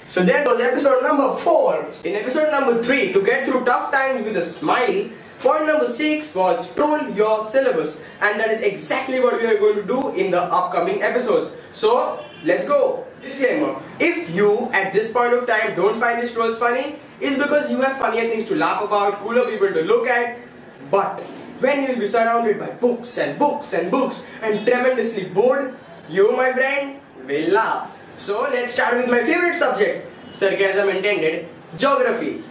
So there goes episode number 4. In episode number 3, to get through tough times with a smile, point number 6 was troll your syllabus, and that is exactly what we are going to do in the upcoming episodes. So let's go. Disclaimer: if you at this point of time don't find these trolls funny, it's because you have funnier things to laugh about, cooler people to look at. But when you will be surrounded by books and books and books and tremendously bored, you, my friend, will laugh. So let's start with my favorite subject, sarcasm intended, geography.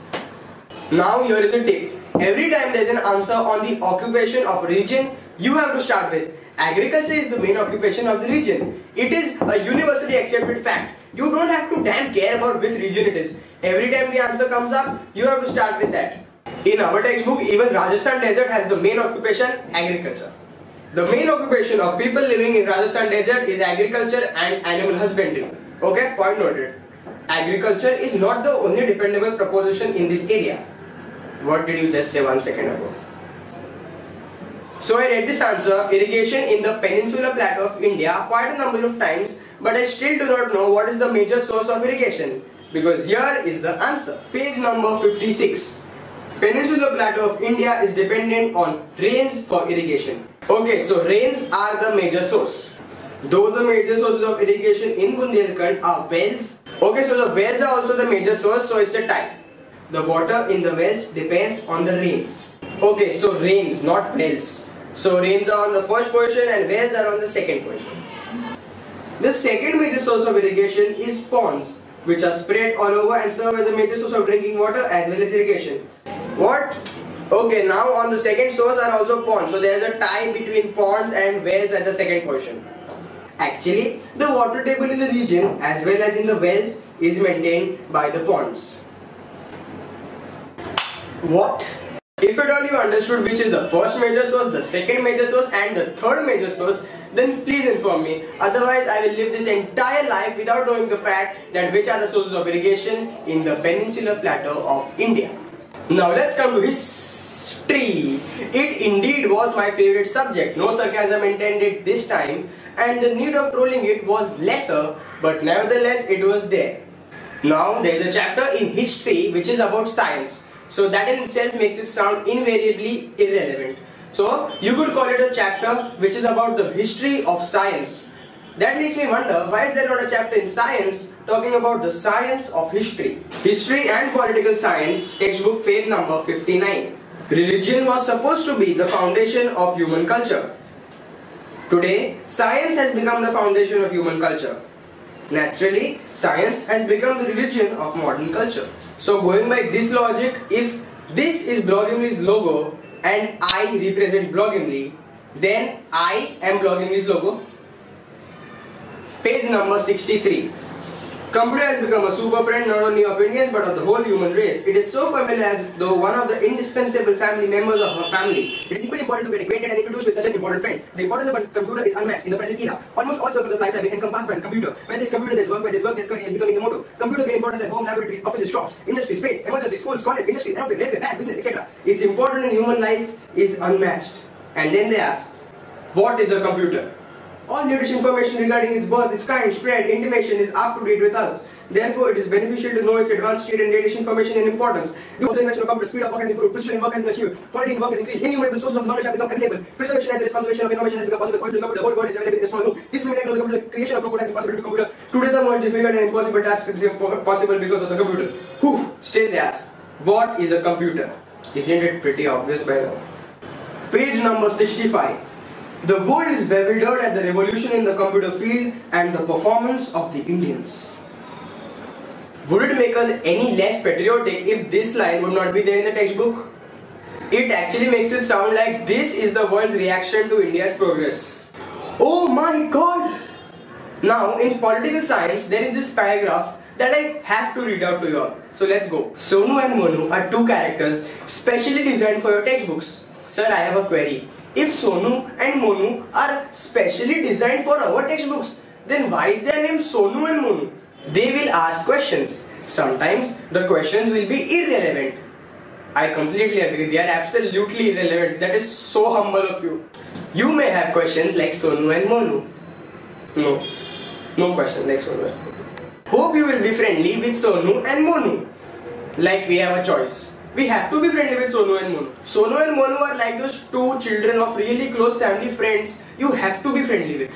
Now here is a tip. Every time there is an answer on the occupation of region, you have to start with agriculture is the main occupation of the region. It is a universally accepted fact. You don't have to damn care about which region it is. Every time the answer comes up, you have to start with that. In our textbook, even Rajasthan desert has the main occupation, agriculture. The main occupation of people living in Rajasthan desert is agriculture and animal husbandry. Okay, point noted. Agriculture is not the only dependable proposition in this area. What did you just say 1 second ago? So I read this answer, irrigation in the peninsular plateau of India, quite a number of times, but I still do not know what is the major source of irrigation. Because here is the answer. Page number 56. Peninsular plateau of India is dependent on rains for irrigation. Okay, so rains are the major source. Though the major sources of irrigation in Bundelkhand are wells. Okay, so the wells are also the major source, so it's a tie. The water in the wells depends on the rains. Okay, so rains, not wells. So rains are on the first position and wells are on the second position. The second major source of irrigation is ponds, which are spread all over and serve as a major source of drinking water as well as irrigation. What? Okay, now on the second source are also ponds. So there is a tie between ponds and wells at the second position. Actually, the water table in the region as well as in the wells is maintained by the ponds. What? If at all you understood which is the first major source, the second major source and the third major source, then please inform me. Otherwise, I will live this entire life without knowing the fact that which are the sources of irrigation in the peninsular plateau of India. Now let's come to history. It indeed was my favorite subject. No sarcasm intended this time, and the need of trolling it was lesser, but nevertheless it was there. Now there is a chapter in history which is about science. So that in itself makes it sound invariably irrelevant. So you could call it a chapter which is about the history of science. That makes me wonder, why is there not a chapter in science talking about the science of history? History and Political Science, textbook page number 59. Religion was supposed to be the foundation of human culture. Today, science has become the foundation of human culture. Naturally, science has become the religion of modern culture. So going by this logic, if this is Bloggimly's logo and I represent Bloggimly, then I am Bloggimly's logo. Page number 63. Computer has become a super friend not only of Indians but of the whole human race. It is so familiar as though one of the indispensable family members of our family. It is equally important to get acquainted and introduced with such an important friend. The importance of a computer is unmatched in the present era. Almost all circles of life have been encompassed by a computer. When there's computer, there's work. When there's work, there's career is becoming the motto. Computers gain importance at home, laboratories, offices, shops, industry, space, emergency, schools, college, industry, airplane, railway, bank, business, etc. Its importance in human life is unmatched. And then they ask, what is a computer? All latest information regarding its birth, its kind, spread, intimation is up to date with us. Therefore, it is beneficial to know its advanced state and latest information and importance. Due to the invention of computer, speed of work has improved, precision in work has been achieved, quality in work has increased, innumerable sources of knowledge have become available, preservation as well as conservation of information has become possible. Owing to the computer, the whole world is available in a small room. This is the miracle of the computer. The creation of robot has been possible due to computer. Today, the most difficult and impossible task is possible because of the computer. Whew, still they ask, what is a computer? Isn't it pretty obvious by now? Page number 65. The world is bewildered at the revolution in the computer field and the performance of the Indians. Would it make us any less patriotic if this line would not be there in the textbook? It actually makes it sound like this is the world's reaction to India's progress. Oh my god! Now in political science there is this paragraph that I have to read out to you all. So let's go. Sonu and Monu are two characters specially designed for your textbooks. Sir, I have a query. If Sonu and Monu are specially designed for our textbooks, then why is their name Sonu and Monu? They will ask questions. Sometimes the questions will be irrelevant. I completely agree, they are absolutely irrelevant. That is so humble of you. You may have questions like Sonu and Monu. No question like Sonu and Monu. Hope you will be friendly with Sonu and Monu. Like we have a choice. We have to be friendly with Sonu and Monu. Sonu and Monu are like those two children of really close family friends you have to be friendly with.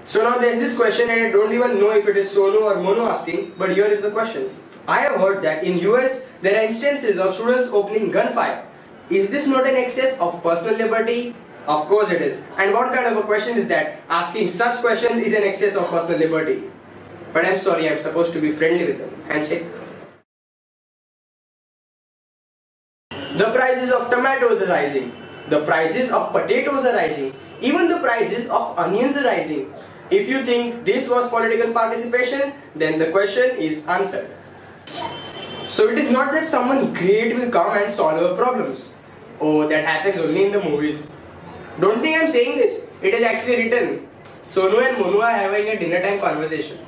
So now there's this question and I don't even know if it is Sonu or Monu asking, but here is the question. I have heard that in US there are instances of students opening gunfire. Is this not an excess of personal liberty? Of course it is. And what kind of a question is that? Asking such questions is an excess of personal liberty. But I'm sorry, I'm supposed to be friendly with them. Handshake. The prices of tomatoes are rising. The prices of potatoes are rising. Even the prices of onions are rising. If you think this was political participation, then the question is answered. So it is not that someone great will come and solve our problems. Oh, that happens only in the movies. Don't think I'm saying this. It is actually written. Sonu and Monu are having a dinner time conversation.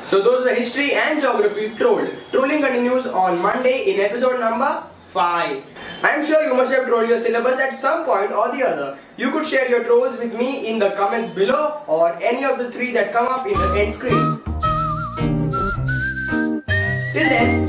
So those were history and geography trolled. Trolling continues on Monday in episode number 5. I'm sure you must have trolled your syllabus at some point or the other. You could share your trolls with me in the comments below or any of the 3 that come up in the end screen. Till then,